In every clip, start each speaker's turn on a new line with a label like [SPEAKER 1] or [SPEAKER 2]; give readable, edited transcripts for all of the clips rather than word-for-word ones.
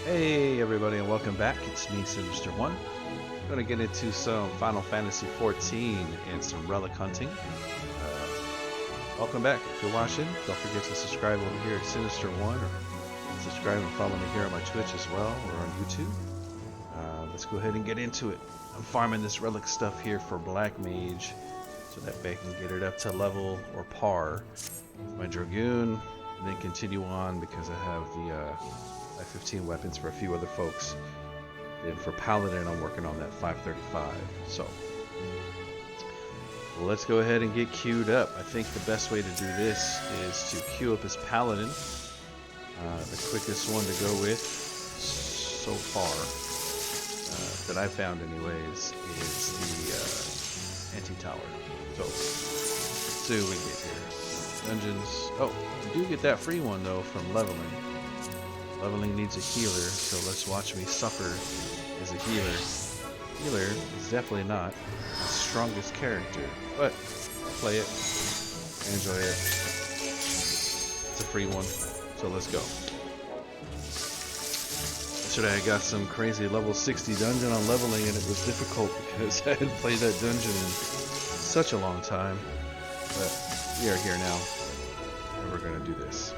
[SPEAKER 1] Hey everybody and welcome back. It's me, Sinister1. I'm going to get into some Final Fantasy XIV and some relic hunting. Welcome back. If you're watching, don't forget to subscribe over here at Sinister1 or subscribe and follow me here on my Twitch as well or on YouTube. Let's go ahead and get into it. I'm farming this relic stuff here for Black Mage so that way I can get it up to level or par with my Dragoon and then continue on because I have the FFXIV weapons for a few other folks. Then for Paladin, I'm working on that 535. So let's go ahead and get queued up. I think the best way to do this is to queue up as Paladin. The quickest one to go with so far, that I found anyways, is the anti-tower. So let's see what we get here. Dungeons. Oh, you do get that free one though from leveling. Leveling needs a healer, so let's watch me suffer as a healer. Healer is definitely not my strongest character, but I'll play it, I enjoy it. It's a free one, so let's go. Yesterday I got some crazy level 60 dungeon on leveling and it was difficult because I hadn't played that dungeon in such a long time. But we are here now, and we're going to do this.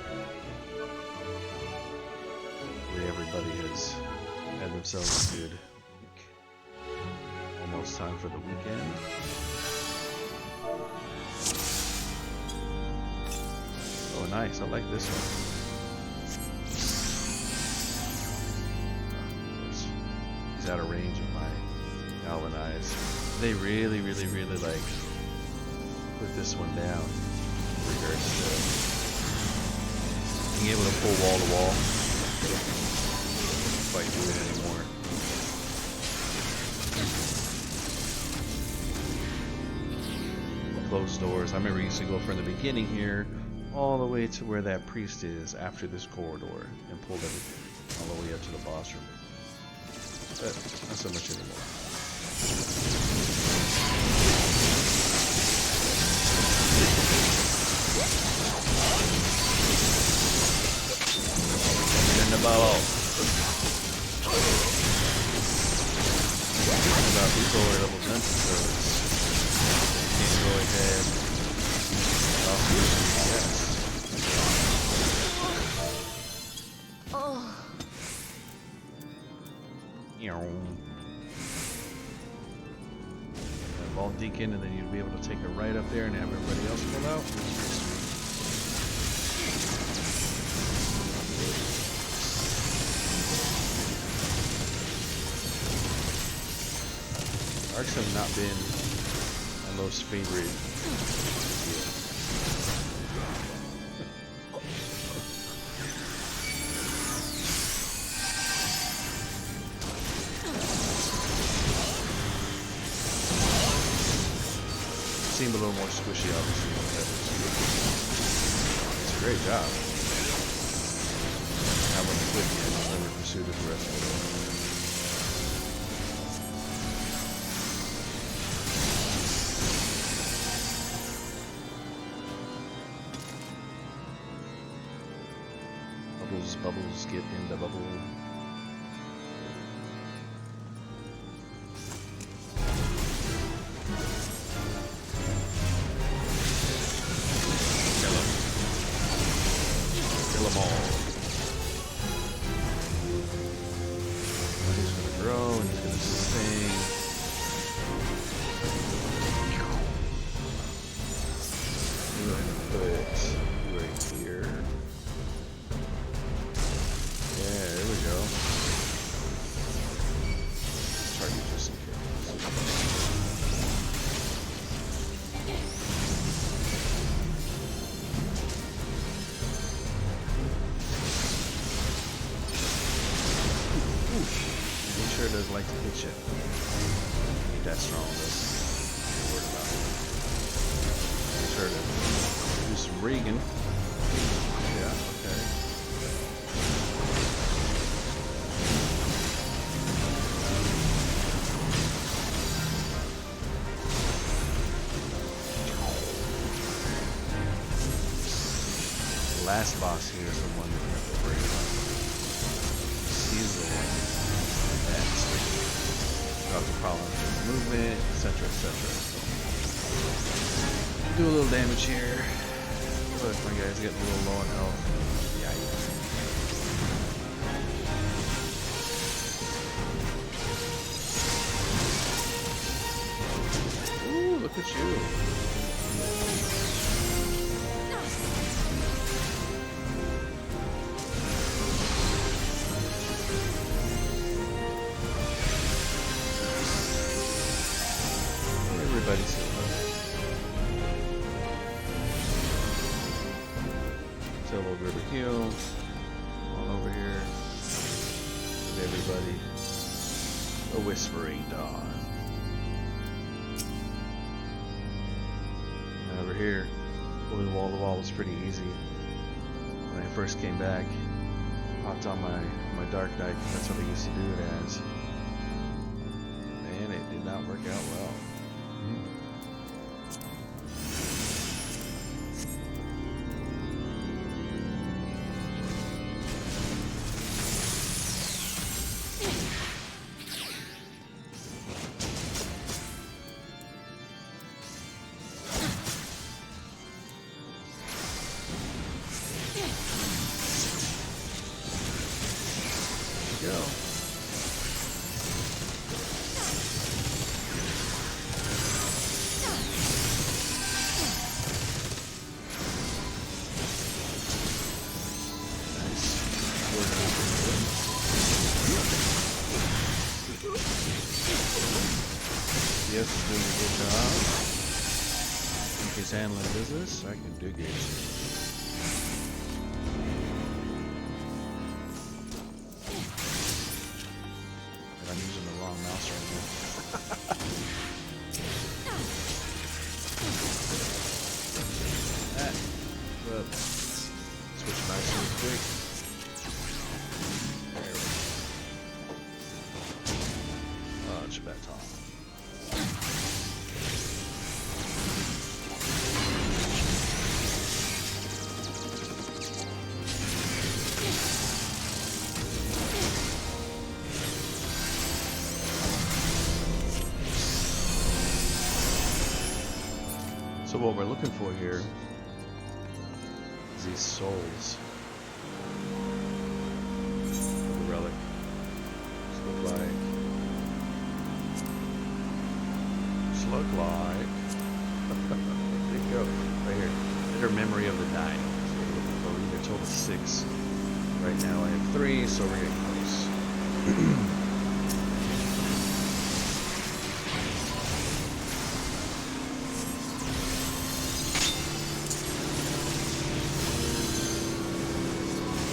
[SPEAKER 1] Everybody has had themselves a good week. Almost time for the weekend. Oh, nice. I like this one. He's out of range of my galvanize. They really like put this one down in regards to being able to pull wall to wall. Quite do it anymore. Closed doors. I remember I used to go from the beginning here all the way to where that priest is after this corridor and pulled everything all the way up to the boss room. But not so much anymore. In the ball. About these lower level dungeons, so you can't go ahead off the yes.
[SPEAKER 2] Oh.
[SPEAKER 1] Vault Deacon, and then you'd be able to take it right up there and have everybody else pull out. Arcs have not been my most favorite. Seem a little more squishy, obviously. It's a great job. I haven't quit yet. I've never pursued it the rest of it. Bubbles get in the bubble. Kill them. Kill them all. He's gonna grow and he's gonna sing. Go ahead and put right here. Yeah, there we go. Target just in case. Make sure it doesn't like to hit you. Ain't that strong though. Don't worry about it. Make sure to do some Regan. Yeah, okay. Last boss here is the one that we have to break. He's the causing problems with movement, etc., etc. Do a little damage here. Look, my guy's getting a little low on health. Yikes. Ooh, look at you. Everybody's here. Silver River Hill. On over here. With everybody. A Whispering Dawn. And over here, pulling wall to wall was pretty easy. When I first came back, hopped on my Dark Knight. That's what I used to do it as. Man, it did not work out well. Go. Yes, is doing a good job. I think he's handling business. I can dig it. I'm using the wrong mouse right now. But switch mice real quick. There we go. Oh, it's about time. So what we're looking for here is these souls for the relic. Look like there you go, right here. Bitter memory of the dying. So we're looking for. We get a total of 6. Right now I have 3, so we're getting close.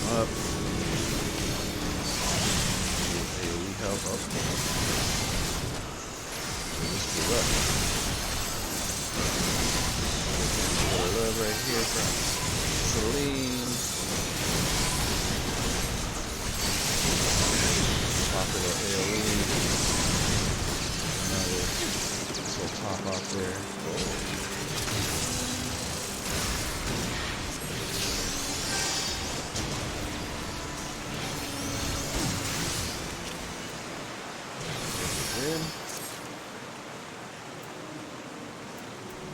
[SPEAKER 1] Up. AoE help up. Let's go up. Love right here from Celine. Popular AoE. Another little top off there.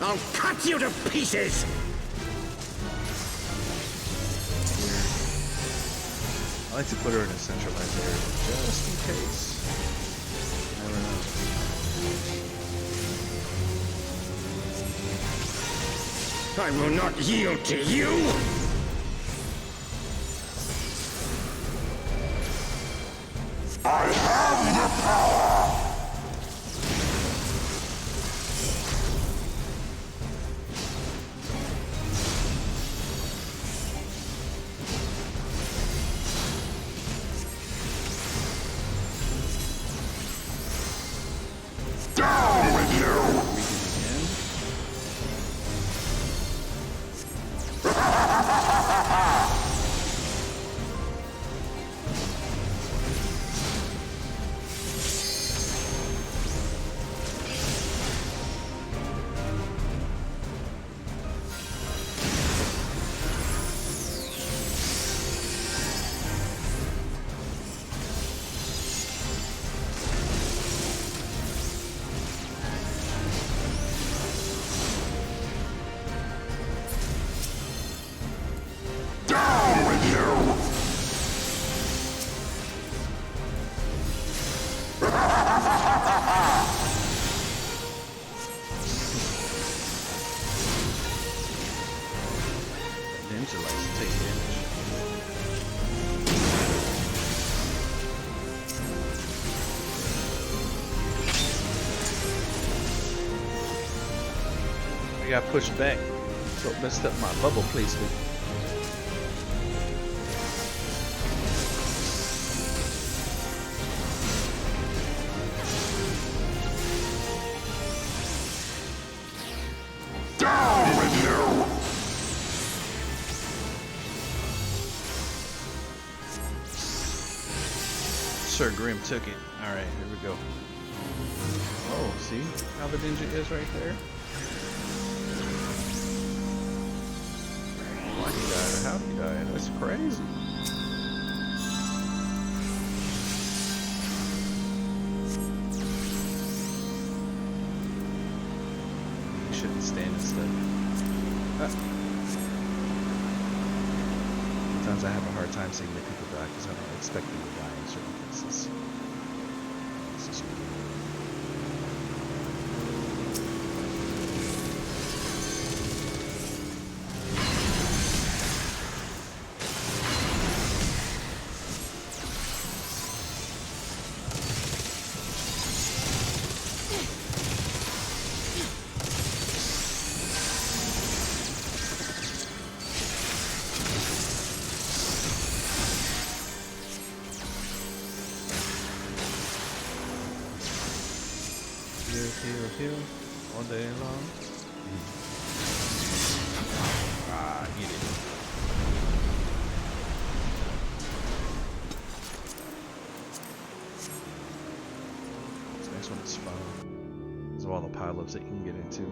[SPEAKER 3] I'll cut you to pieces!
[SPEAKER 1] I like to put her in a centralized area just in case. Never know.
[SPEAKER 3] I will not yield to you! I have the power!
[SPEAKER 1] I got pushed back, so it messed up my bubble placement.
[SPEAKER 3] Down with you!
[SPEAKER 1] Sir Grim took it. Alright, here we go. Oh, see how the ninja is right there? Why he died or how he died? That's crazy. You shouldn't stand and stuff. Ah. Sometimes I have a hard time seeing that people die because I don't expect them to die in certain cases. This is weird. Heal all day long. Ah, get it. This next one is fun. These are all the pileups that you can get into.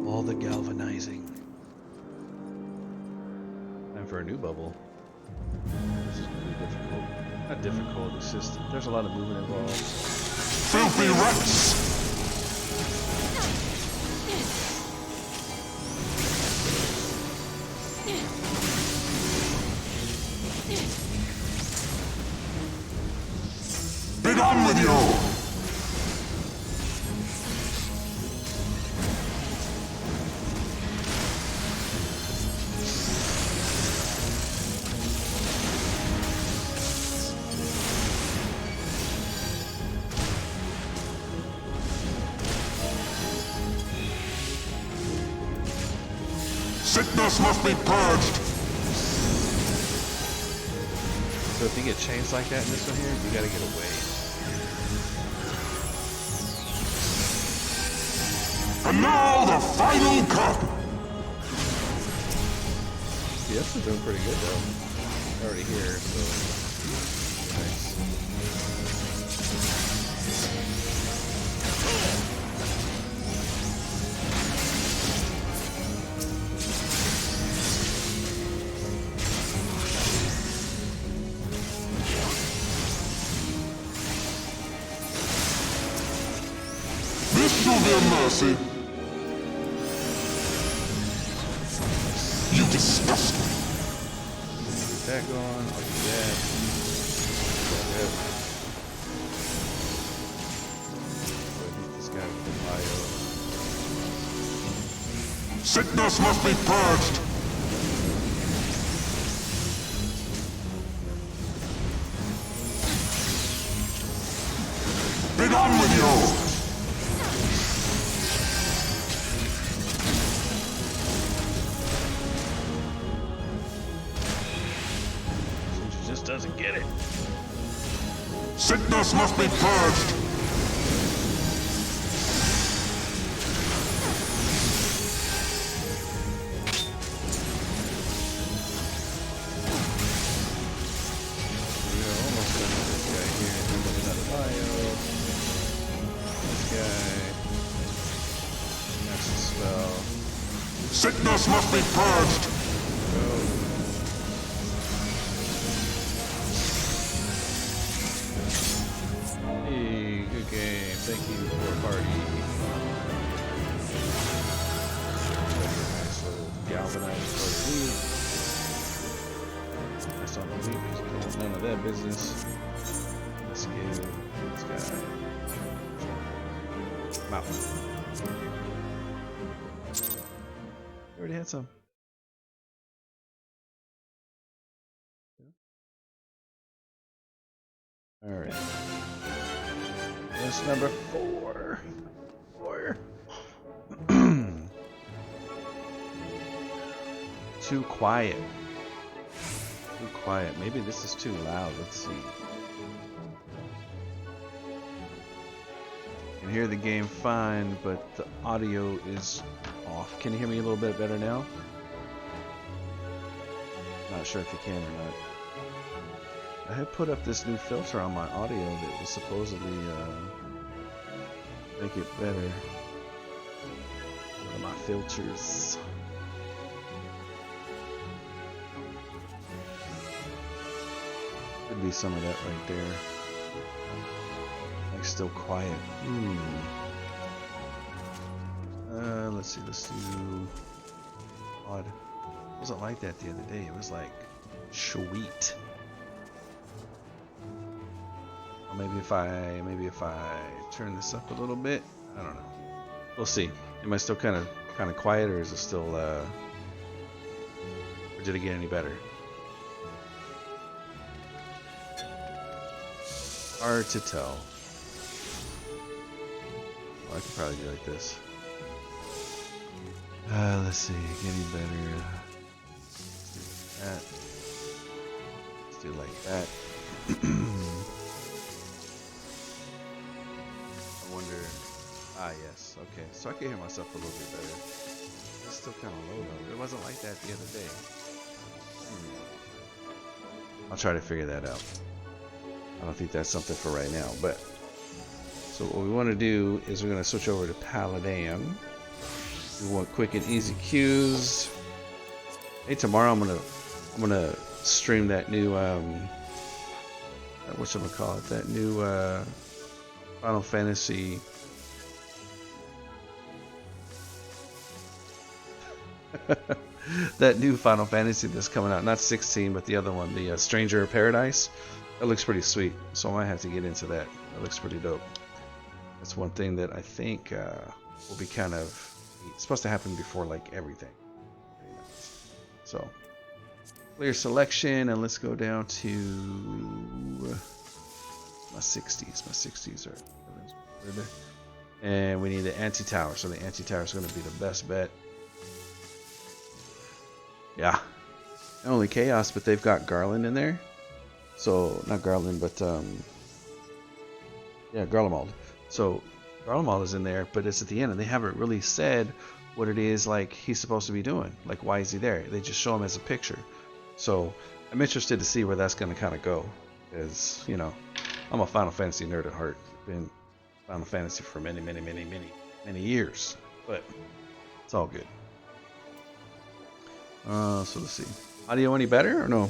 [SPEAKER 1] All the galvanizing. And for a new bubble. This is gonna be difficult. Not difficult, it's just there's a lot of movement involved.
[SPEAKER 3] Filthy rats! Be gone with you! Sickness must be purged!
[SPEAKER 1] So if you get chains like that in this one here, you gotta get away.
[SPEAKER 3] And now the final cup!
[SPEAKER 1] Yeah, this is doing pretty good though. Already here, so nice.
[SPEAKER 3] This shall be a mercy. You disgust me.
[SPEAKER 1] Get that going, I'll do that. Yep. Hit this guy with the bio.
[SPEAKER 3] Sickness must be purged. Be gone with you.
[SPEAKER 4] Sickness must be purged!
[SPEAKER 1] We're almost done with this guy here. And then another bio. This guy. That's a spell.
[SPEAKER 4] Sickness must be purged!
[SPEAKER 1] Hey, good game. Thank you for a party. Nice little galvanized for the loot. That's on the loot because we don't want none of that business. Let's give this guy mouth. We already had some. All right. That's number 4. 4. Too quiet. Too quiet. Maybe this is too loud. Let's see. I can hear the game fine, but the audio is off. Can you hear me a little bit better now? Not sure if you can or not. I had put up this new filter on my audio that was supposedly make it better. One of my filters. Could be some of that right there. Like still quiet. Let's see. Let's do odd. It wasn't like that the other day. It was like sweet. Or maybe if I turn this up a little bit, I don't know. We'll see. Am I still kind of quiet, or is it still or did it get any better? Hard to tell. Well, I could probably do like this. Let's see, getting better. Let's do like that. I wonder. Yes. Okay. So I can hear myself a little bit better. It's still kind of low though. It wasn't like that the other day. I'll try to figure that out. I don't think that's something for right now, but so what we want to do is we're going to switch over to Paladin. We want quick and easy queues. Hey, tomorrow I'm gonna stream that new whatchamacallit, that new Final Fantasy that new Final Fantasy that's coming out, not 16 but the other one, the Stranger of Paradise. That looks pretty sweet, so I might have to get into that. That looks pretty dope. That's one thing that I think will be kind of, it's supposed to happen before like everything. So clear selection, and let's go down to my 60s. My 60s are there. And we need the anti-tower, so the anti-tower is going to be the best bet. Yeah, not only chaos, but they've got Garland in there. So not Garland, but yeah, Garlemald. So Garlemald is in there, but it's at the end, and they haven't really said what it is like he's supposed to be doing. Like, why is he there? They just show him as a picture. So I'm interested to see where that's going to kind of go, because you know, I'm a Final Fantasy nerd at heart. Been Final Fantasy for many years, but it's all good. So let's see. Audio any better or no?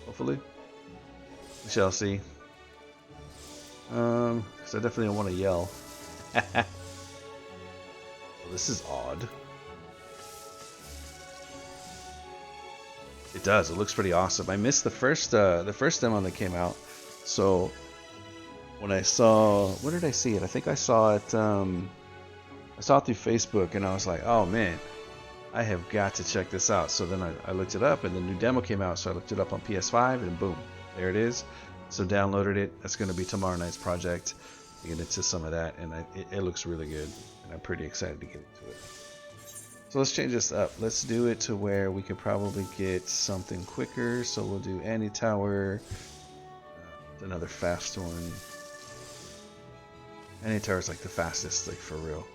[SPEAKER 1] Hopefully. We shall see. Because I definitely don't want to yell. Well, this is odd. It does. It looks pretty awesome. I missed the first demo that came out. So when I saw, where did I see it? I think I saw it. I saw it through Facebook, and I was like, oh man, I have got to check this out. So then I looked it up, and the new demo came out. So I looked it up on PS5, and boom, there it is. So downloaded it. That's going to be tomorrow night's project. Get into some of that, and it looks really good, and I'm pretty excited to get into it. So let's change this up. Let's do it to where we could probably get something quicker. So we'll do anti-tower. Another fast one. Any tower's like the fastest, like for real.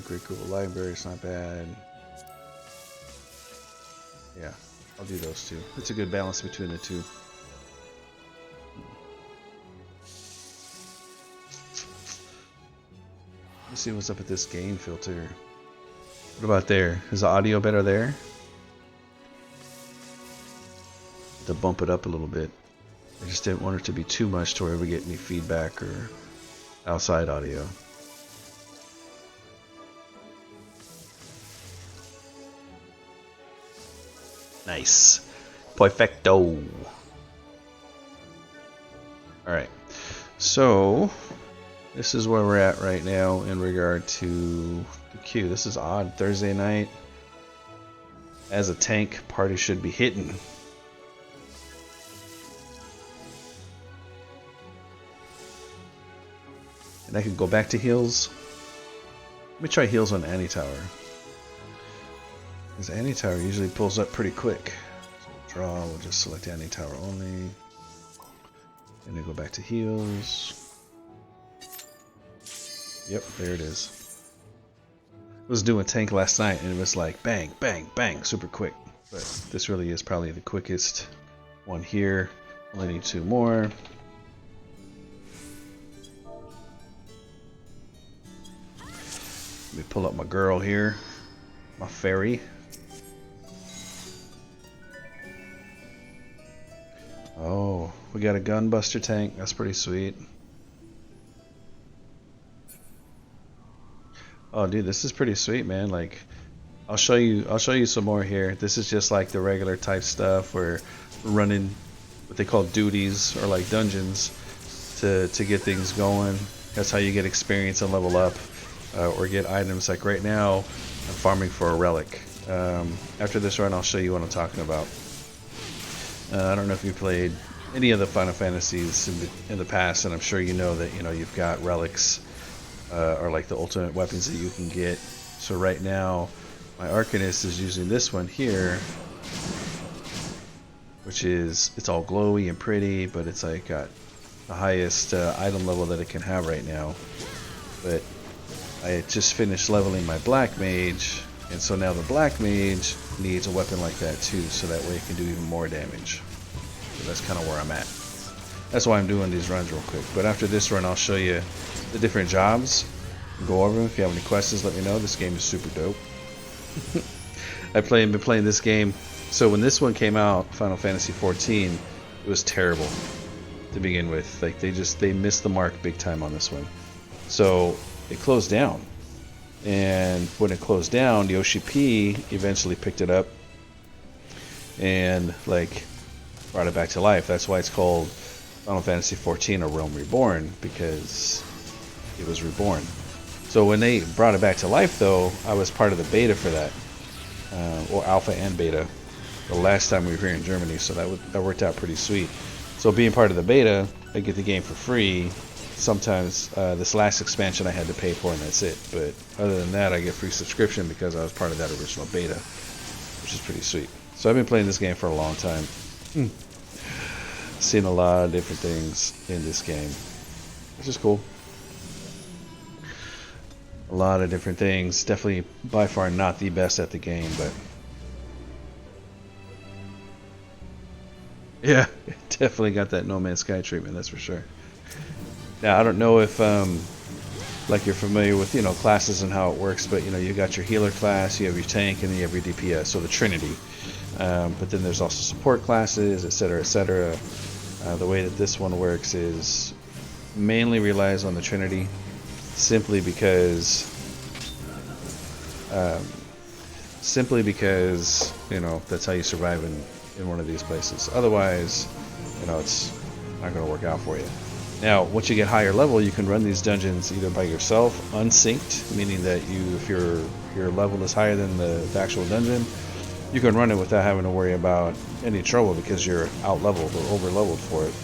[SPEAKER 1] Great Google Library, it's not bad. Yeah, I'll do those two. It's a good balance between the two. Let's see what's up with this gain filter. What about there? Is the audio better there? To bump it up a little bit. I just didn't want it to be too much to where we get any feedback or outside audio. Nice. Perfecto. Alright. So, this is where we're at right now in regard to the queue. This is odd. Thursday night. As a tank, party should be hitting. And I could go back to heals. Let me try heals on Anti-Tower. Because Anti-Tower usually pulls up pretty quick. So we'll draw, we'll just select Anti-Tower only. And then go back to heals. Yep, there it is. I was doing tank last night and it was like bang, bang, bang, super quick. But this really is probably the quickest one here. Only need 2 more. Let me pull up my girl here. My fairy. Oh, we got a gunbuster tank. That's pretty sweet. Oh, dude, this is pretty sweet, man. Like, I'll show you some more here. This is just like the regular type stuff where we're running what they call duties or like dungeons to get things going. That's how you get experience and level up or get items. Like right now, I'm farming for a relic. After this run, I'll show you what I'm talking about. I don't know if you played any of the Final Fantasies in the past, and I'm sure you know that you've got relics or like the ultimate weapons that you can get. So right now, my Arcanist is using this one here, which is it's all glowy and pretty, but it's like got the highest item level that it can have right now. But I just finished leveling my Black Mage, and so now the Black Mage needs a weapon like that too, so that way it can do even more damage. So that's kind of where I'm at. That's why I'm doing these runs real quick. But after this run, I'll show you the different jobs. Go over them. If you have any questions, let me know. This game is super dope. I've been playing this game. So when this one came out, Final Fantasy XIV, it was terrible to begin with. Like they missed the mark big time on this one. So it closed down. And when it closed down, Yoshi P eventually picked it up and like brought it back to life. That's why it's called Final Fantasy XIV: A Realm Reborn, because it was reborn. So when they brought it back to life, though, I was part of the beta for that, or alpha and beta, the last time we were here in Germany. So that worked out pretty sweet. So being part of the beta, I get the game for free. Sometimes this last expansion I had to pay for, and that's it. But other than that, I get free subscription because I was part of that original beta, which is pretty sweet. So I've been playing this game for a long time. Seen a lot of different things in this game, which is cool. A lot of different things. Definitely by far not the best at the game, but yeah, definitely got that No Man's Sky treatment, that's for sure. Now I don't know if like you're familiar with classes and how it works, but you got your healer class, you have your tank, and then you have your DPS, so the Trinity. But then there's also support classes, etc., etc. The way that this one works is mainly relies on the Trinity, simply because that's how you survive in one of these places. Otherwise, it's not going to work out for you. Now, once you get higher level, you can run these dungeons either by yourself, unsynced, meaning that if your level is higher than the actual dungeon, you can run it without having to worry about any trouble because you're out-leveled or over-leveled for it.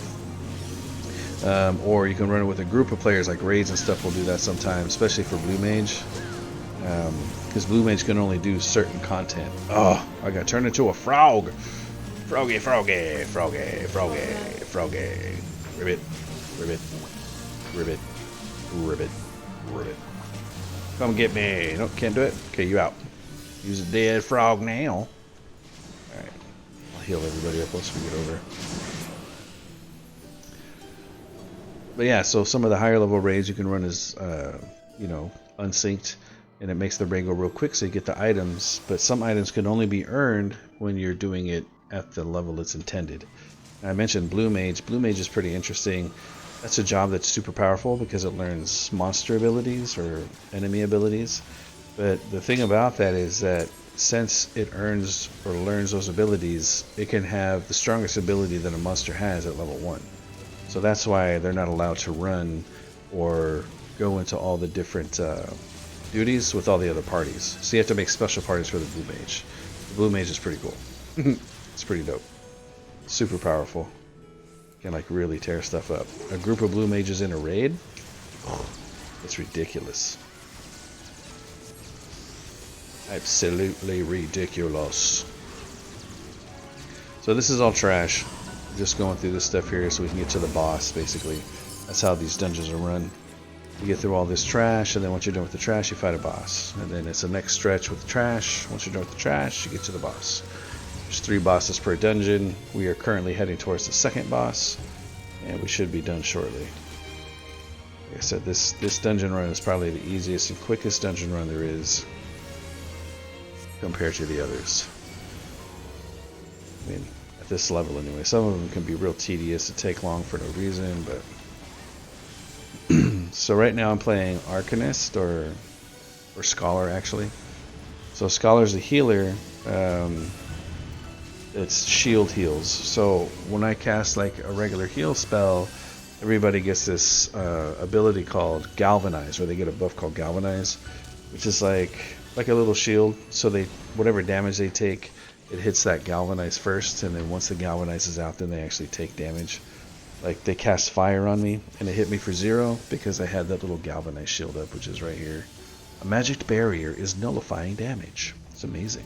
[SPEAKER 1] Or you can run it with a group of players, like raids and stuff will do that sometimes, especially for Blue Mage. Because Blue Mage can only do certain content. Oh, I got turned into a frog. Froggy, froggy, froggy, froggy, froggy. Ribbit, ribbit, ribbit, ribbit, ribbit. Come get me. Nope, can't do it. Okay, you out. Use a dead frog now. Alright. I'll heal everybody up once we get over. But yeah, so some of the higher level raids you can run as, you know, unsynced. And it makes the raid go real quick so you get the items. But some items can only be earned when you're doing it at the level it's intended. And I mentioned Blue Mage. Blue Mage is pretty interesting. That's a job that's super powerful because it learns monster abilities or enemy abilities. But the thing about that is that since it earns or learns those abilities, it can have the strongest ability that a monster has at level 1. So that's why they're not allowed to run or go into all the different duties with all the other parties. So you have to make special parties for the Blue Mage. The Blue Mage is pretty cool. It's pretty dope. Super powerful. Can like really tear stuff up. A group of Blue Mages in a raid? Oh, it's ridiculous. Absolutely ridiculous. So this is all trash. Just going through this stuff here so we can get to the boss, basically. That's how these dungeons are run. You get through all this trash, and then once you're done with the trash, you fight a boss. And then it's the next stretch with the trash. Once you're done with the trash, you get to the boss. There's 3 bosses per dungeon. We are currently heading towards the second boss, and we should be done shortly. Like I said, this dungeon run is probably the easiest and quickest dungeon run there is compared to the others. I mean, at this level anyway. Some of them can be real tedious and take long for no reason, but... So right now I'm playing Arcanist, or Scholar, actually. So Scholar's a healer. It's shield heals. So when I cast like a regular heal spell, everybody gets this ability called Galvanize, where they get a buff called Galvanize, which is like a little shield. So they, whatever damage they take, it hits that Galvanize first, and then once the Galvanize is out, then they actually take damage. Like they cast fire on me, and it hit me for 0 because I had that little Galvanize shield up, which is right here. A magic barrier is nullifying damage. It's amazing.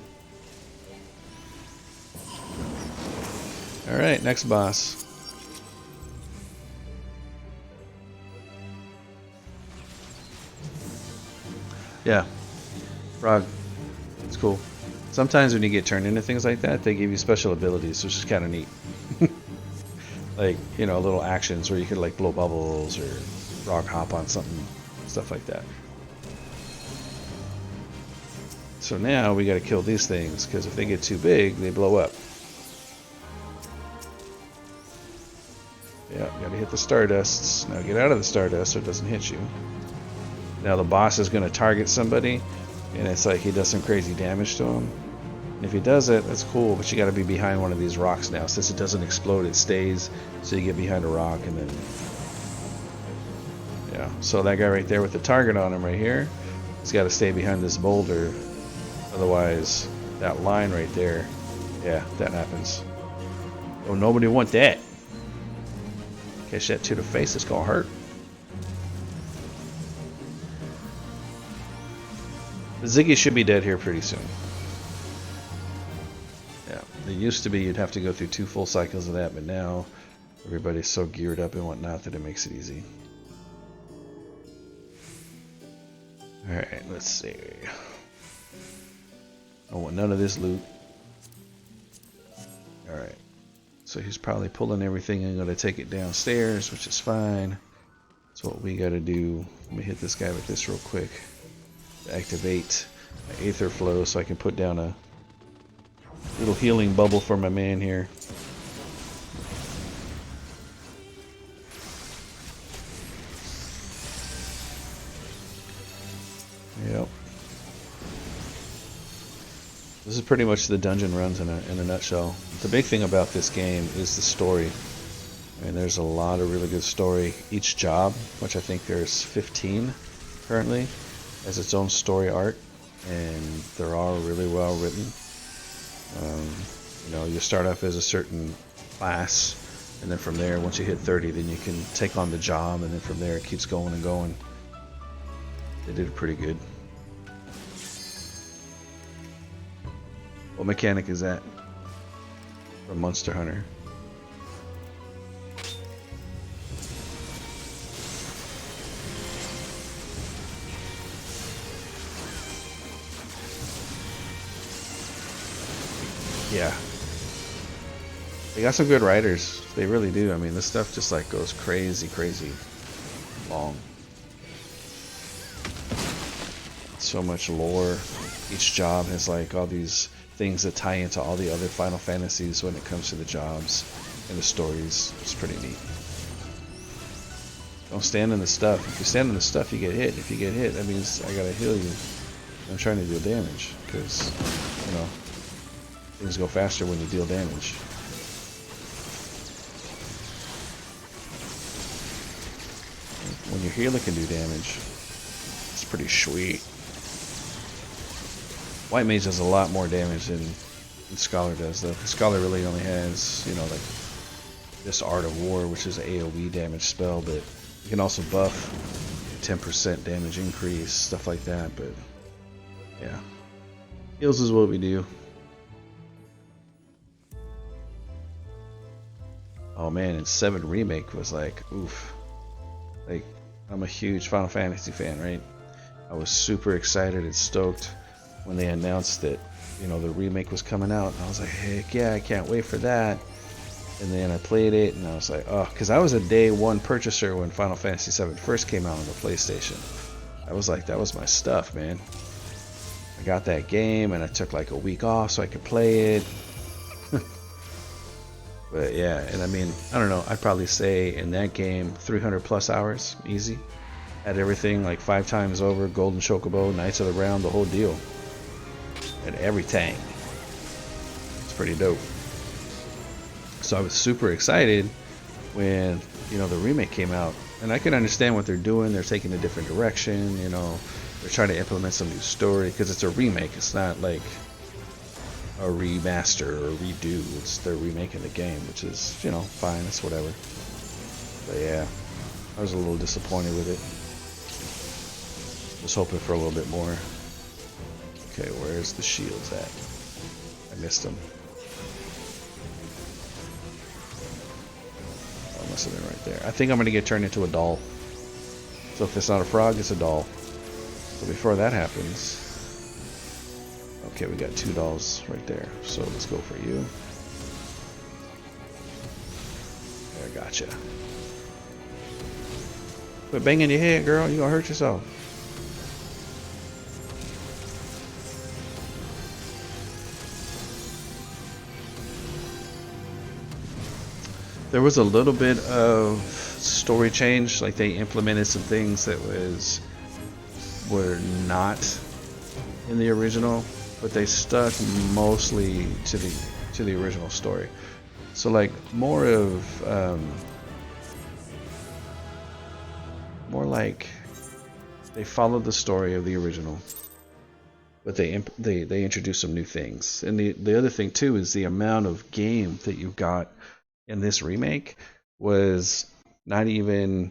[SPEAKER 1] Alright, next boss. Yeah, frog. It's cool. Sometimes when you get turned into things like that, they give you special abilities, which is kind of neat. Like, you know, little actions where you could like blow bubbles or rock hop on something, stuff like that. So now we got to kill these things, because if they get too big, they blow up. Yeah, got to hit the Stardusts. Now get out of the Stardust so it doesn't hit you. Now the boss is going to target somebody, and it's like he does some crazy damage to him. And if he does it, that's cool, but you got to be behind one of these rocks now. Since it doesn't explode, it stays. So you get behind a rock, and then... Yeah, so that guy right there with the target on him right here, he's got to stay behind this boulder. Otherwise, that line right there, yeah, that happens. Oh, nobody want that. Catch that to the face, it's gonna hurt. The Ziggy should be dead here pretty soon. Yeah, it used to be you'd have to go through 2 full cycles of that, but now everybody's so geared up and whatnot that it makes it easy. Alright, let's see. I want none of this loot. Alright. So he's probably pulling everything and going to take it downstairs, which is fine. That's what we got to do. Let me hit this guy with this real quick. Activate my Aether Flow so I can put down a little healing bubble for my man here. Yep. This is pretty much the dungeon runs in a nutshell. The big thing about this game is the story. I mean, there's a lot of really good story. Each job, which I think there's 15 currently, has its own story arc, and they're all really well written. You know, you start off as a certain class, and then from there, once you hit 30, then you can take on the job, and then from there it keeps going and going. They did it pretty good. What mechanic is that? from Monster Hunter. Yeah. They got some good writers. They really do. I mean, this stuff just like goes crazy, crazy long. So much lore. Each job has like all these things that tie into all the other Final Fantasies when it comes to the jobs and the stories. It's pretty neat. Don't stand in the stuff. If you stand in the stuff, you get hit. If you get hit, that means I gotta heal you. I'm trying to deal damage because, you know, things go faster when you deal damage. When your healer can do damage, it's pretty sweet. White Mage does a lot more damage than Scholar does, though. Scholar really only has, you know, like this Art of War, which is an AoE damage spell, but you can also buff 10% damage increase, stuff like that. But yeah, heals is what we do. Oh man, and 7 Remake was like, oof. Like, I'm a huge Final Fantasy fan, right? I was super excited and stoked when they announced that, you know, the remake was coming out. And I was like, heck yeah, I can't wait for that. And then I played it and I was like, oh, because I was a day one purchaser when Final Fantasy VII first came out on the PlayStation. I was like, that was my stuff, man. I got that game and I took like a week off so I could play it. But yeah, and I mean, I don't know, I'd probably say in that game 300 plus hours, easy. Had everything like 5 times over, Golden Chocobo, Knights of the Round, the whole deal. Had everything. It's pretty dope. So I was super excited when, you know, the remake came out. And I can understand what they're doing. They're taking a different direction, you know. They're trying to implement some new story because it's a remake. It's not like a remaster or a redo. It's they're remaking the game, which is, you know, fine. It's whatever. But yeah, I was a little disappointed with it. Was hoping for a little bit more. Okay, where's the shields at? I missed them. Oh, must have been right there. I think I'm gonna get turned into a doll. So if it's not a frog, it's a doll. So before that happens, okay, we got 2 dolls right there. So let's go for you. There, gotcha. Quit banging your head, girl. You're gonna hurt yourself. There was a little bit of story change, like they implemented some things that were not in the original, but they stuck mostly to the original story. So like more like they followed the story of the original, but they introduced some new things. And the other thing too is the amount of game that you got in this remake was not even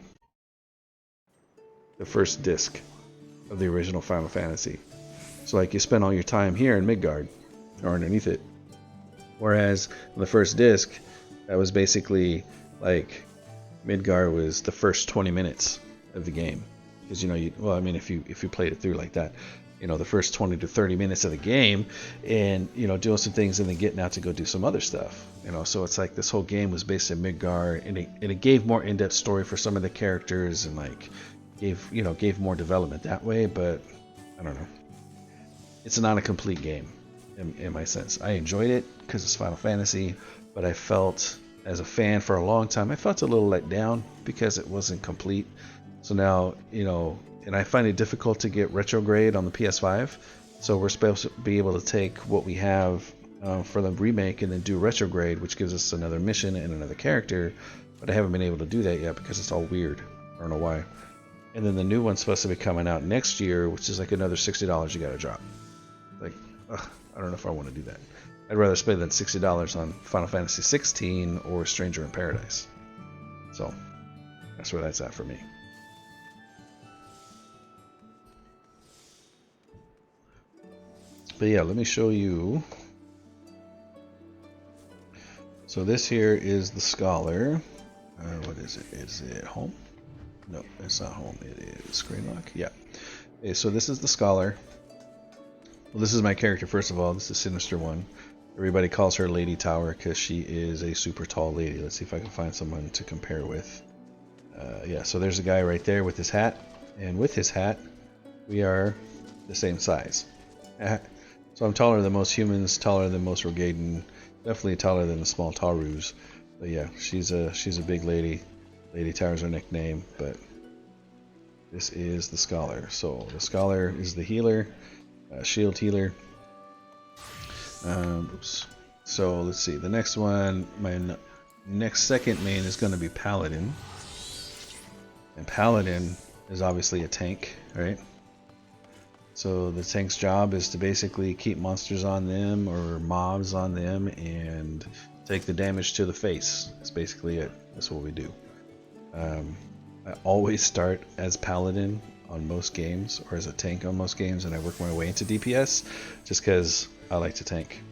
[SPEAKER 1] the first disc of the original Final Fantasy. So like you spend all your time here in Midgard or underneath it, whereas the first disc, that was basically like Midgard was the first 20 minutes of the game, because you know, well, I mean, if you played it through like that, you know, the first 20 to 30 minutes of the game, and you know, doing some things and then getting out to go do some other stuff, you know. So it's like this whole game was based in Midgard, and it gave more in-depth story for some of the characters, and like gave more development that way. But I don't know, it's not a complete game in my sense. I enjoyed it because it's Final Fantasy, but I felt, as a fan for a long time, I felt a little let down because it wasn't complete. So now, you know, and I find it difficult to get retrograde on the PS5. So we're supposed to be able to take what we have for the remake and then do retrograde, which gives us another mission and another character. But I haven't been able to do that yet because it's all weird. I don't know why. And then the new one's supposed to be coming out next year, which is like another $60 you gotta drop. Like, I don't know if I want to do that. I'd rather spend than $60 on Final Fantasy 16 or Stranger in Paradise. So that's where that's at for me. But yeah, let me show you So this here is the Scholar. What is it? Is it home? No, it's not home. It is screen lock. Yeah. Okay, so this is the Scholar. Well, this is my character, first of all. This is Sinister One. Everybody calls her Lady Tower because she is a super tall lady. Let's see if I can find someone to compare with. Yeah, so there's a guy right there with his hat. And with his hat, we are the same size. So I'm taller than most humans, taller than most Rogaden, definitely taller than the small Tarus. But yeah, she's a big lady. Lady Tower's her nickname, but this is the Scholar. So the Scholar is the healer, shield healer. Oops. So let's see. The next one, my next second main is going to be Paladin, and Paladin is obviously a tank, right? So the tank's job is to basically keep monsters on them or mobs on them and take the damage to the face. That's basically it. That's what we do. I always start as Paladin on most games, or as a tank on most games, and I work my way into DPS just because I like to tank.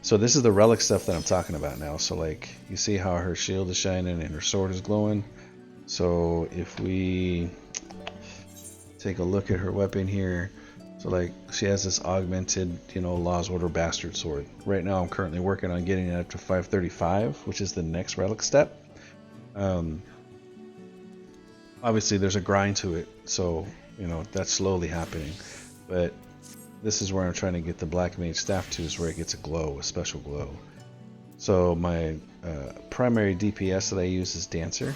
[SPEAKER 1] So this is the relic stuff that I'm talking about now. So like, you see how her shield is shining and her sword is glowing. So if we take a look at her weapon here, so like she has this augmented, Law's Order Bastard sword. Right now I'm currently working on getting it up to 535, which is the next relic step. Obviously there's a grind to it, so that's slowly happening. But this is where I'm trying to get the Black Mage staff to, is where it gets a glow, a special glow. So my primary DPS that I use is Dancer.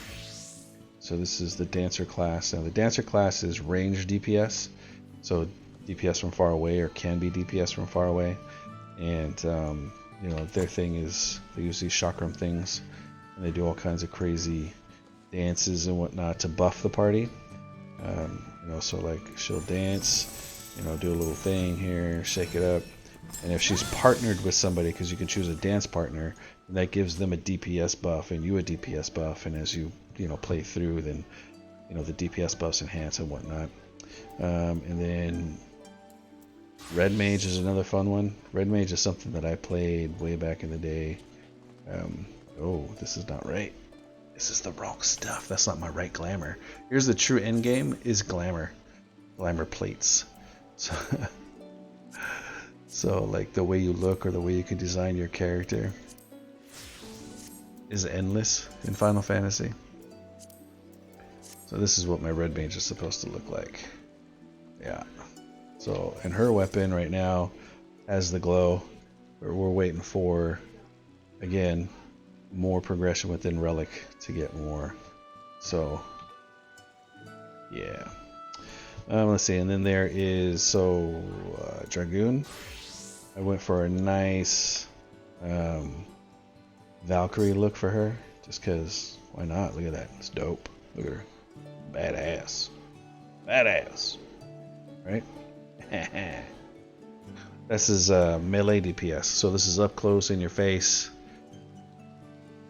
[SPEAKER 1] So this is the Dancer class. Now the Dancer class is range DPS, so DPS from far away, or can be DPS from far away. And their thing is they use these chakram things, and they do all kinds of crazy dances and whatnot to buff the party. So like she'll dance, do a little thing here, shake it up, and if she's partnered with somebody, because you can choose a dance partner, that gives them a DPS buff and you a DPS buff, and as you play through, then the DPS buffs enhance and whatnot. And then Red Mage is another fun one. Red Mage is something that I played way back in the day. Oh, this is not right. This is the wrong stuff. That's not my right glamour. Here's the true end game, is glamour. Glamour plates. So like the way you look or the way you can design your character is endless in Final Fantasy. So this is what my Red Mage is supposed to look like. Yeah. So, and her weapon right now has the glow. We're waiting for, again, more progression within Relic to get more. So, yeah. Let's see, and then there is, Dragoon. I went for a nice Valkyrie look for her, just because, why not? Look at that, it's dope. Look at her. Badass. Badass. Right? This is melee DPS, so this is up close in your face.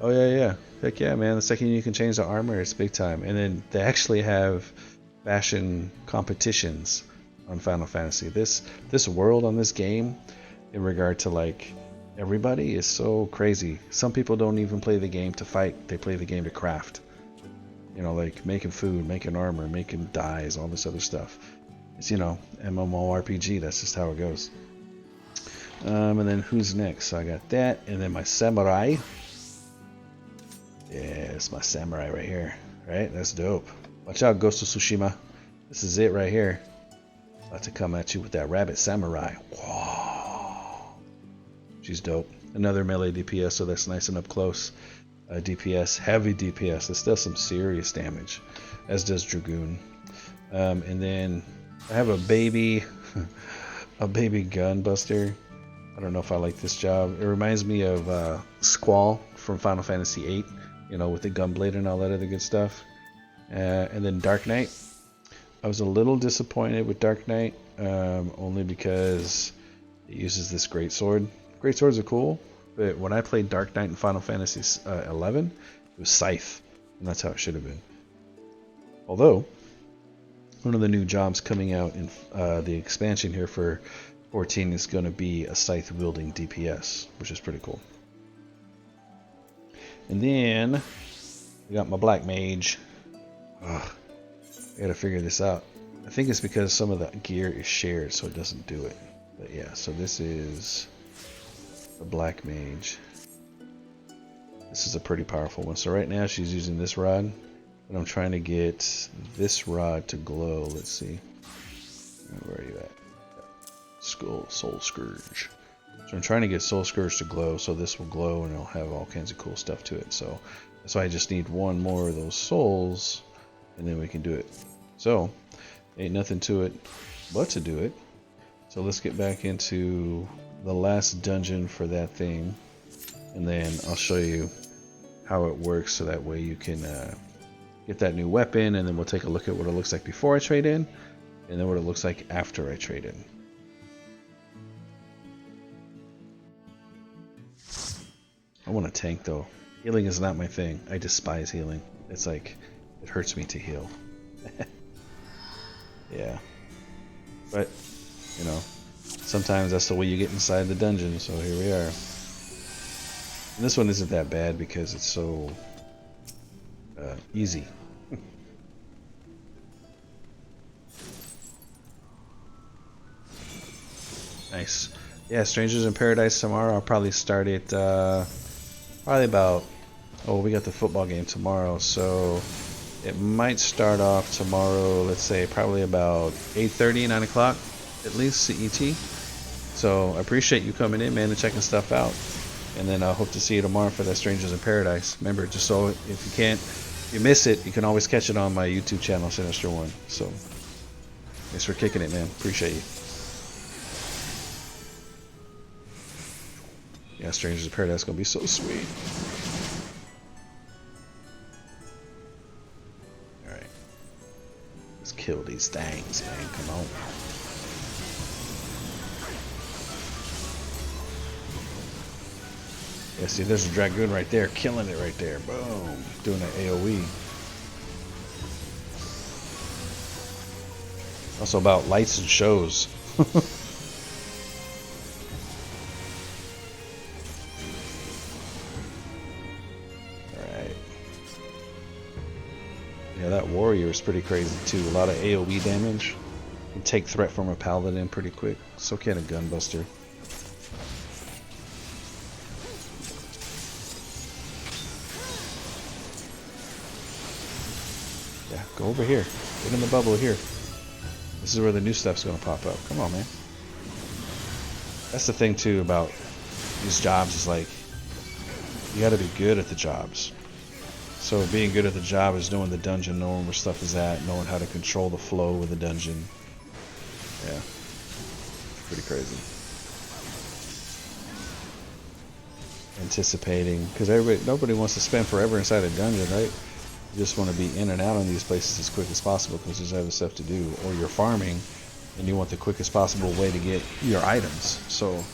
[SPEAKER 1] Oh yeah. Heck yeah, man. The second you can change the armor, it's big time. And then they actually have fashion competitions on Final Fantasy. This world on this game, in regard to like everybody, is so crazy. Some people don't even play the game to fight, they play the game to craft. Like making food, making armor, making dyes, all this other stuff. It's, MMORPG, that's just how it goes. And then who's next? So I got that, and then my samurai. Yeah, it's my samurai right here. Right? That's dope. Watch out, Ghost of Tsushima. This is it right here. About to come at you with that rabbit samurai. Whoa. She's dope. Another melee DPS, so that's nice and up close. DPS, heavy DPS. This does some serious damage, as does Dragoon. And then I have a baby gun buster. I don't know if I like this job. It reminds me of Squall from Final Fantasy VIII, with the gunblade and all that other good stuff. And then Dark Knight. I was a little disappointed with Dark Knight, only because it uses this great sword. Great swords are cool, but when I played Dark Knight in Final Fantasy XI, it was Scythe, and that's how it should have been. Although, one of the new jobs coming out in the expansion here for 14 is going to be a scythe wielding DPS, which is pretty cool. And then we got my black mage. Ugh, I gotta figure this out. I think it's because some of the gear is shared, so it doesn't do it. But yeah, so this is the black mage. This is a pretty powerful one. So right now she's using this rod, but I'm trying to get this rod to glow. Let's see. Where are you at? Soul Scourge. So I'm trying to get Soul Scourge to glow, so this will glow and it'll have all kinds of cool stuff to it. So I just need one more of those souls, and then we can do it. So ain't nothing to it but to do it. So let's get back into the last dungeon for that thing, and then I'll show you how it works, so that way you can get that new weapon, and then we'll take a look at what it looks like before I trade in, and then what it looks like after I trade in. I want a tank though. Healing is not my thing. I despise healing. It's like, it hurts me to heal. Yeah. But, you know, sometimes that's the way you get inside the dungeon, so here we are. And this one isn't that bad because it's so easy. Nice. Yeah, Strangers in Paradise tomorrow. I'll probably start it probably about, oh, we got the football game tomorrow, so it might start off tomorrow, let's say probably about 8:30, 9 o'clock at least CET. So I appreciate you coming in, man, and checking stuff out. And then I hope to see you tomorrow for that Strangers in Paradise. Remember, just so if you miss it, you can always catch it on my YouTube channel, Sinister One. So thanks for kicking it, man. Appreciate you. Yeah, Strangers in Paradise is gonna be so sweet. Alright. Let's kill these things, man. Come on. Yeah, see, there's a Dragoon right there, killing it right there. Boom. Doing an AoE. Also about lights and shows. Alright. Yeah, that warrior is pretty crazy too. A lot of AoE damage. Can take threat from a paladin pretty quick. So can a gunbuster. Yeah, go over here. Get in the bubble here. This is where the new stuff's gonna pop up. Come on, man. That's the thing too about these jobs, is like, you gotta be good at the jobs. So being good at the job is knowing the dungeon, knowing where stuff is at, knowing how to control the flow of the dungeon. Yeah. Pretty crazy. Anticipating, because nobody wants to spend forever inside a dungeon, right? You just want to be in and out on these places as quick as possible because there's other stuff to do. Or you're farming and you want the quickest possible way to get your items. So,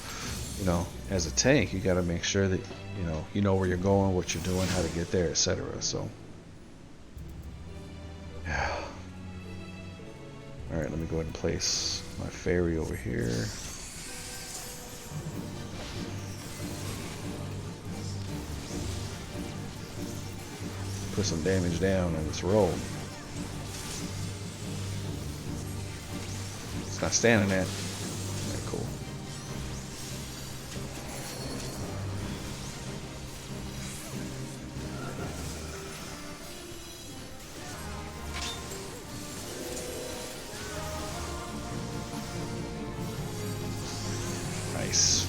[SPEAKER 1] you know, as a tank, you got to make sure that you know where you're going, what you're doing, how to get there, etc. So, yeah. All right, let me go ahead and place my fairy over here. Put some damage down and let's roll. It's not standing there. Alright, cool. Nice.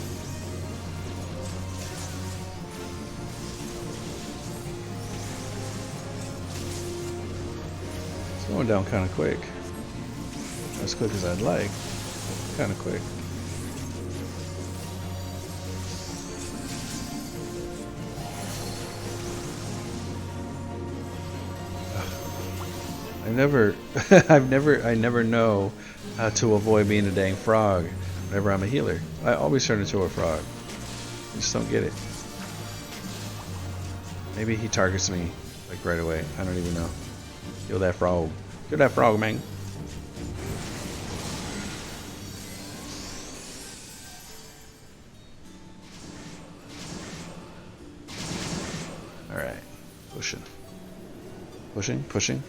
[SPEAKER 1] It's going down kind of quick. Not as quick as I'd like. Kind of quick. I never know how to avoid being a dang frog whenever I'm a healer. I always turn into a frog. I just don't get it. Maybe he targets me like right away. I don't even know. Kill that frog. Kill that frog, man. pushing. Pushing, pushing.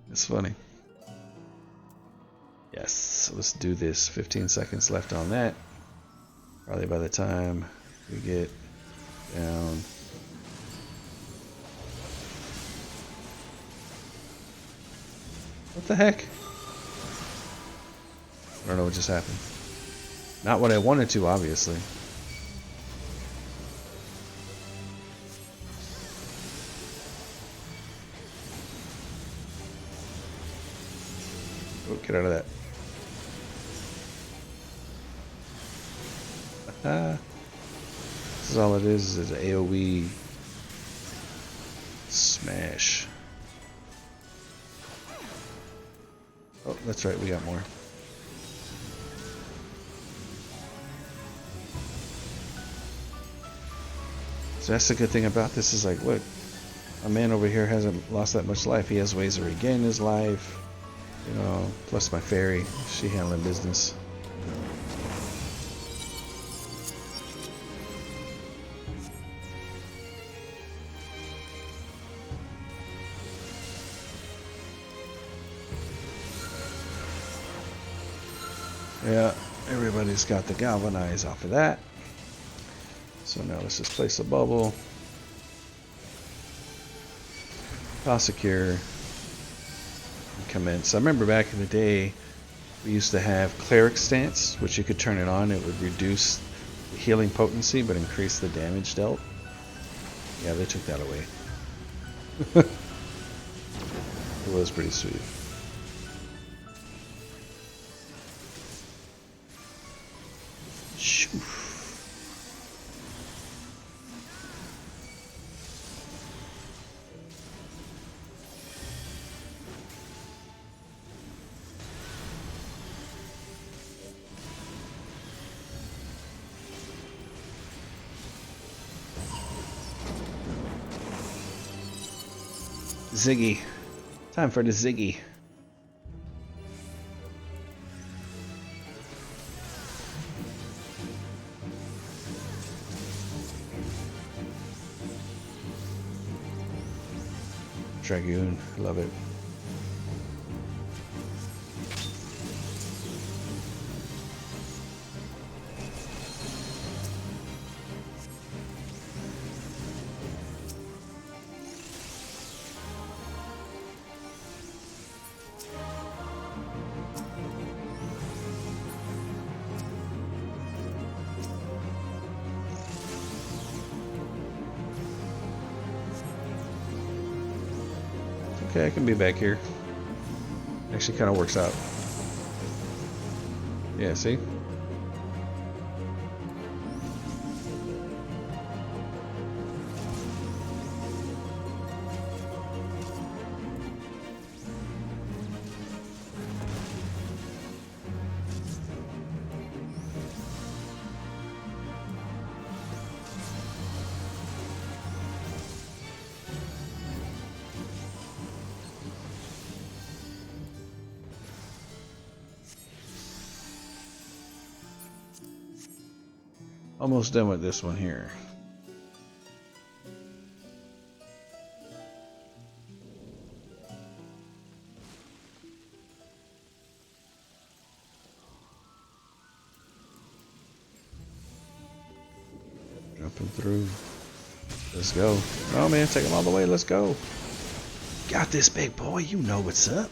[SPEAKER 1] It's funny. Yes, let's do this. 15 seconds left on that. Probably by the time we get down. What the heck? I don't know what just happened. Not what I wanted to, obviously. Oh, get out of that. This is all it is an AoE smash. Oh, that's right, we got more. So that's the good thing about this is like, look, a man over here hasn't lost that much life. He has ways to regain his life. You know, plus my fairy, she handling business. Yeah, everybody's got the galvanize off of that. So now let's just place a bubble. I'll secure and commence. I remember back in the day we used to have cleric stance, which you could turn it on. It would reduce the healing potency but increase the damage dealt. Yeah, they took that away. It was pretty sweet. Shoo. Ziggy. Time for the Ziggy. Dragoon, love it. Okay, I can be back here. Actually kind of works out. Yeah, see? Almost done with this one here. Jumping through. Let's go. Oh man, take them all the way. Let's go. Got this, big boy. You know what's up.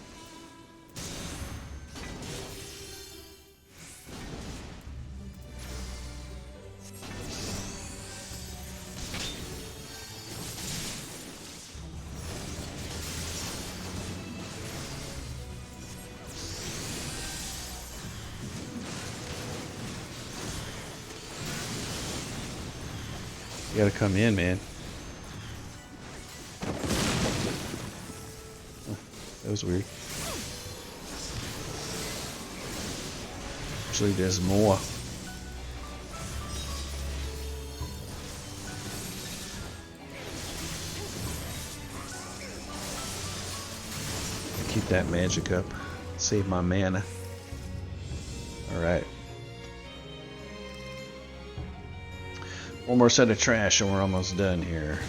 [SPEAKER 1] You gotta come in, man. Oh, that was weird. Actually, there's more. Keep that magic up. Save my mana. Alright. One more set of trash and we're almost done here.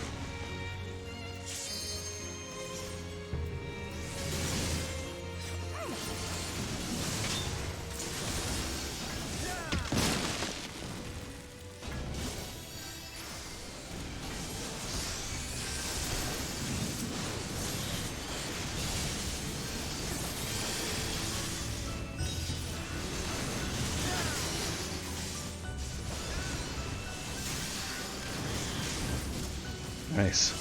[SPEAKER 1] Nice.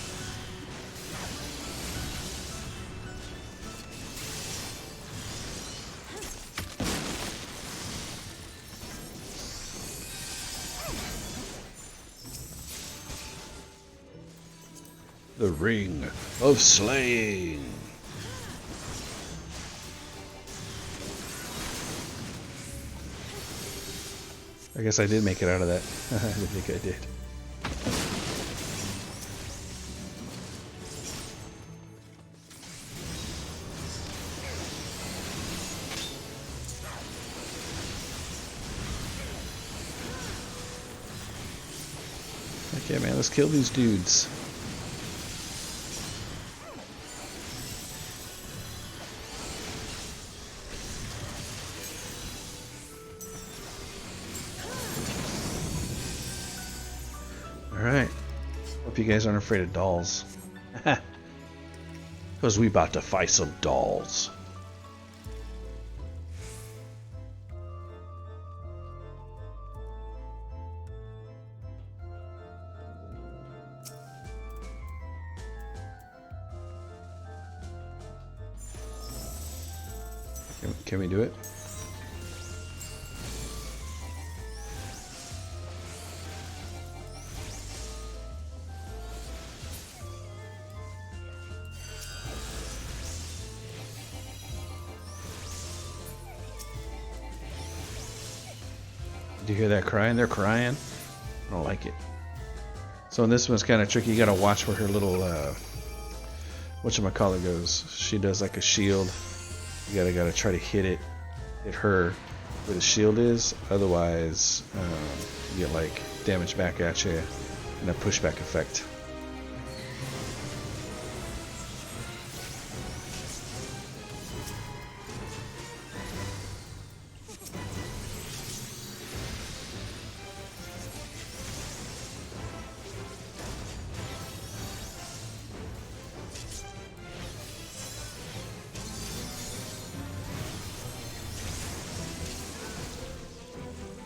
[SPEAKER 1] The Ring of Slaying. I guess I did make it out of that. I think I did. Okay, man, let's kill these dudes. Alright. Hope you guys aren't afraid of dolls. Because we about to fight some dolls. Can we do it? Did you hear that crying? They're crying. I don't like it. So this one's kind of tricky. You gotta watch where her little whatchamacallit goes. She does like a shield. You gotta try to hit her where the shield is. Otherwise, you get like damage back at you and a pushback effect.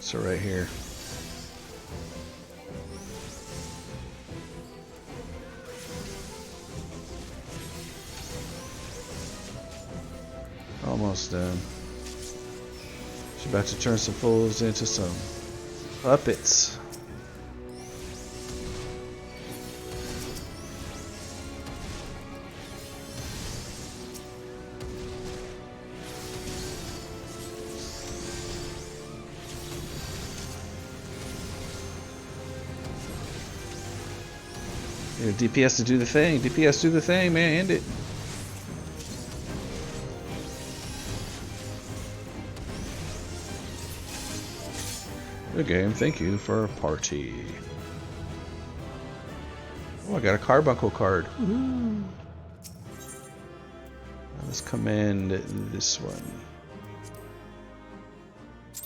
[SPEAKER 1] So right here. Almost done. She's about to turn some fools into some puppets. DPS to do the thing. DPS do the thing, man. End it. Good game. Thank you for a party. Oh, I got a carbuncle card. Woohoo. Let's command this one.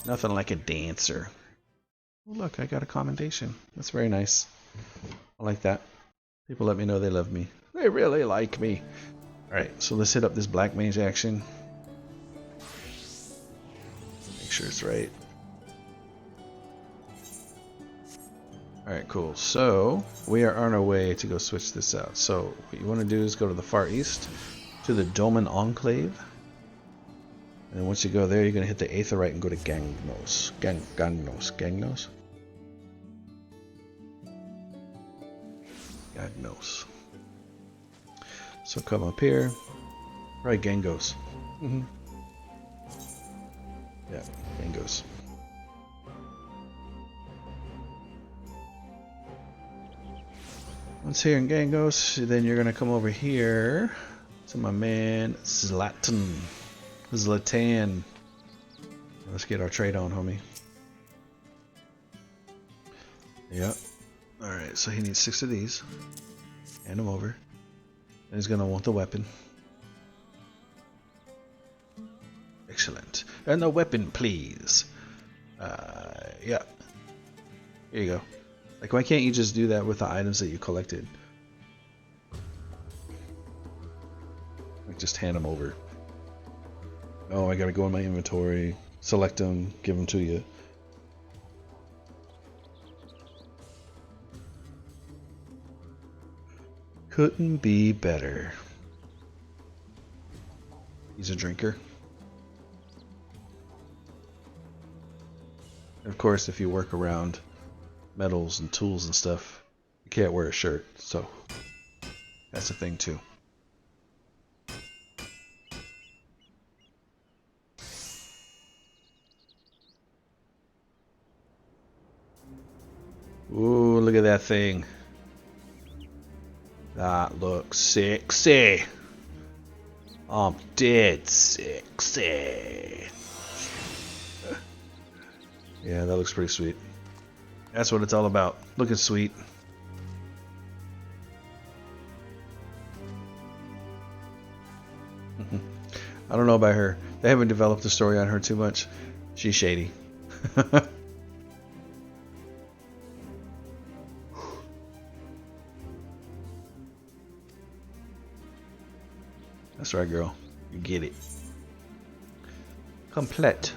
[SPEAKER 1] Nothing like a dancer. Oh, look, I got a commendation. That's very nice. I like that. People let me know they love me. They really like me. Alright, so let's hit up this black mage action. Make sure it's right. Alright, cool. So, we are on our way to go switch this out. So, what you want to do is go to the far east, to the Doman Enclave. And once you go there, you're going to hit the Aetherite and go to Gangnos. Gangnos? God knows. So come up here. Right, Gangos. Yeah, Gangos. Once here in Gangos, then you're gonna come over here to my man Zlatan. Let's get our trade on, homie. Yep. Alright, so he needs 6 of these. Hand him over. And he's gonna want the weapon. Excellent. And the weapon, please. Yeah. Here you go. Like, why can't you just do that with the items that you collected? Like, just hand them over. Oh, I gotta go in my inventory, select them, give them to you. Couldn't be better. He's a drinker. And of course, if you work around metals and tools and stuff, you can't wear a shirt, so that's a thing too. Ooh, look at that thing. That looks sexy. I'm dead sexy. Yeah, that looks pretty sweet. That's what it's all about. Looking sweet. I don't know about her. They haven't developed the story on her too much. She's shady. That's right, girl. You get it. Complete.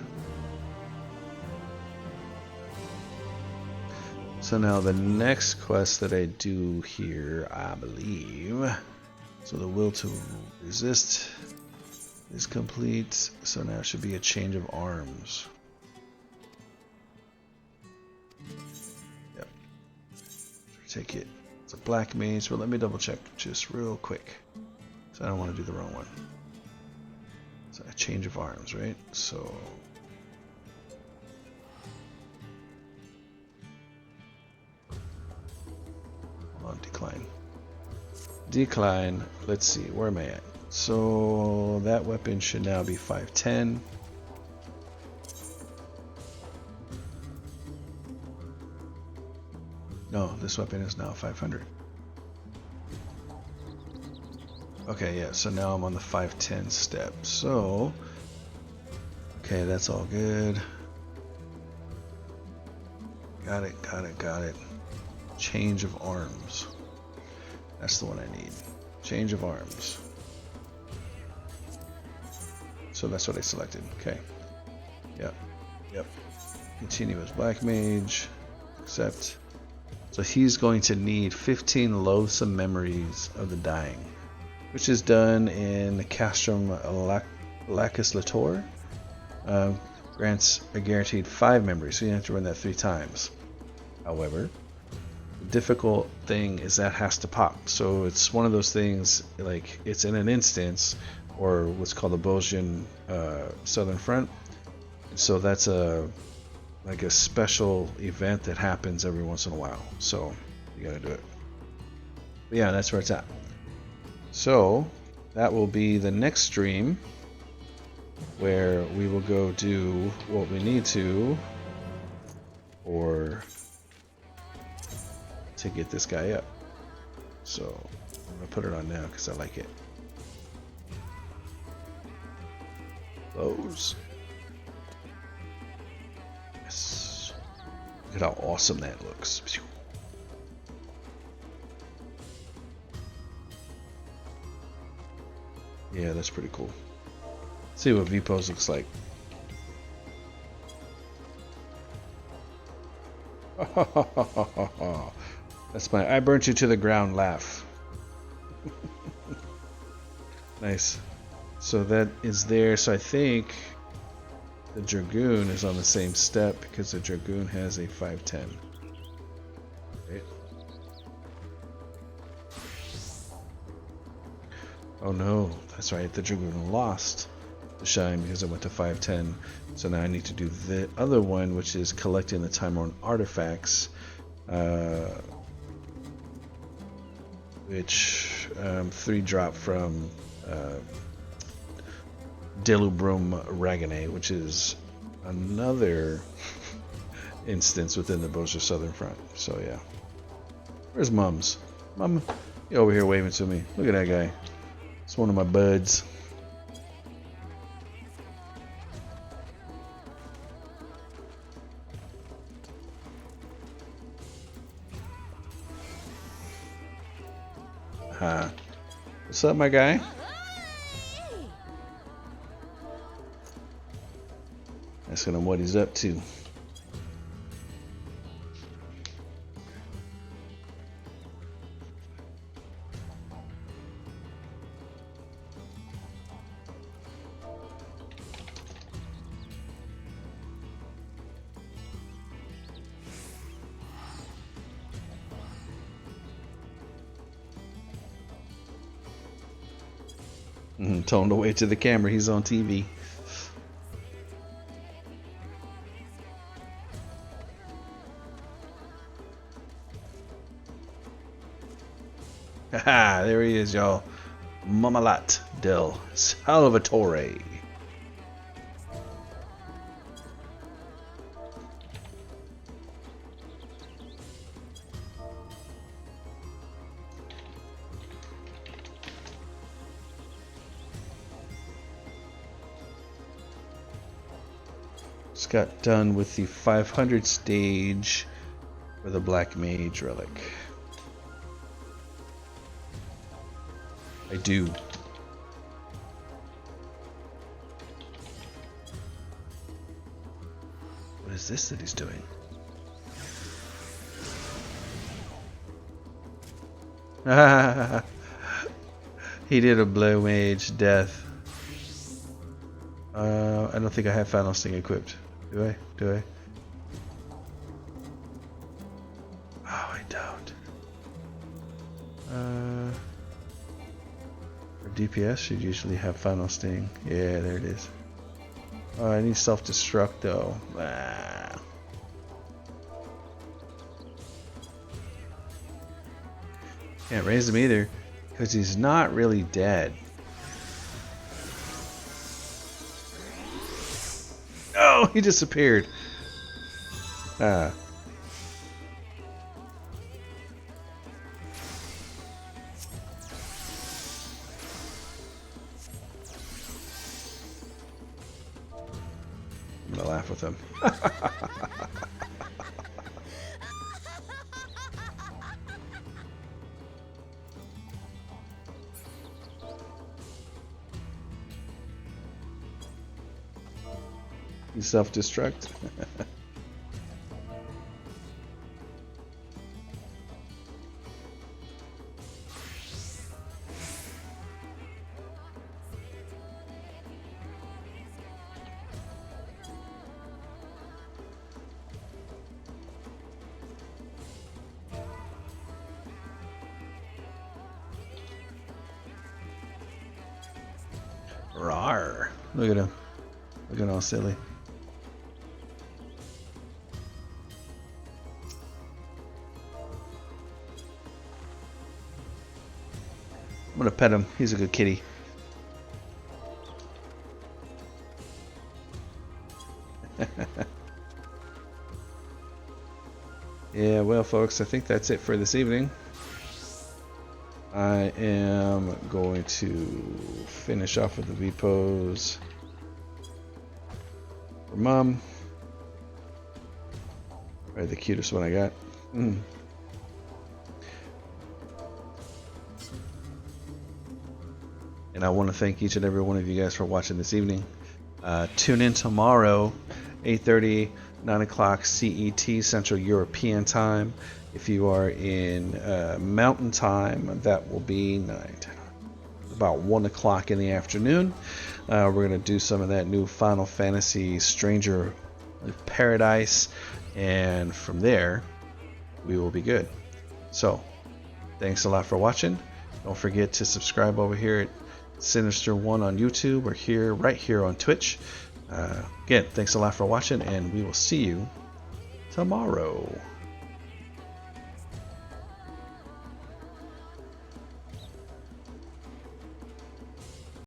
[SPEAKER 1] So now the next quest that I do here, I believe, so the will to resist is complete. So now it should be a change of arms. Yep. Take it. It's a black mage, but let me double check just real quick. So I don't want to do the wrong one. So a change of arms, right? So hold on, decline. Decline. Let's see, where am I at? So that weapon should now be 510. No, this weapon is now 500. Okay, yeah, so now I'm on the 510 step. So, okay, that's all good. Got it, got it, got it. Change of arms. That's the one I need. Change of arms. So that's what I selected. Okay. Yep. Yep. Continue as Black Mage. Accept. So he's going to need 15 loathsome memories of the dying, which is done in Castrum Legislator. Grants a guaranteed 5 memories, so you have to run that 3 times. However, the difficult thing is that has to pop. So it's one of those things, like it's in an instance, or what's called the Bosnian Southern Front. So that's like a special event that happens every once in a while. So you gotta do it. But yeah, that's where it's at. So that will be the next stream, where we will go do what we need to, or to get this guy up. So I'm gonna put it on now because I like it. Close. Yes. Look at how awesome that looks. Yeah, that's pretty cool. Let's see what V-pose looks like. That's my I burnt you to the ground laugh. Nice. So that is there. So I think the Dragoon is on the same step because the Dragoon has a 510. Right. Oh no, that's right. The Dragoon lost the shine because it went to 510. So now I need to do the other one, which is collecting the Time-worn artifacts, which 3 drop from Delubrum Ragane, which is another instance within the Bosnia Southern Front. So yeah, Where's Mums? Mum, you over here waving to me. Look at that guy. It's one of my buds. What's up, my guy? Asking him what he's up to. Toned away to the camera. He's on TV. Haha, there he is, y'all. Mamalat del Salvatore. Just got done with the 500 stage for the Black Mage Relic. I do. What is this that he's doing? He did a blow mage death. I don't think I have Final Sting equipped. Do I? Do I? Oh, I don't. For DPS should usually have Final Sting. Yeah, there it is. Oh, I need self-destruct though. Ah. Can't raise him either because he's not really dead. Oh, he disappeared. Ah. I'm gonna laugh with him. You self-destruct. Rawr. Look at him. Looking all silly. I'm gonna pet him. He's a good kitty. Yeah, well, folks, I think that's it for this evening. I am going to finish off with the V pose for Mom. Probably the cutest one I got. And I want to thank each and every one of you guys for watching this evening. Tune in tomorrow, 8:30, 9 o'clock CET, Central European Time. If you are in Mountain Time, that will be 9, 10, about 1 o'clock in the afternoon. We're going to do some of that new Final Fantasy Stranger Paradise, and from there, we will be good. So, thanks a lot for watching. Don't forget to subscribe over here at Sinister1 on YouTube or here, right here on Twitch. Again, thanks a lot for watching, and we will see you tomorrow.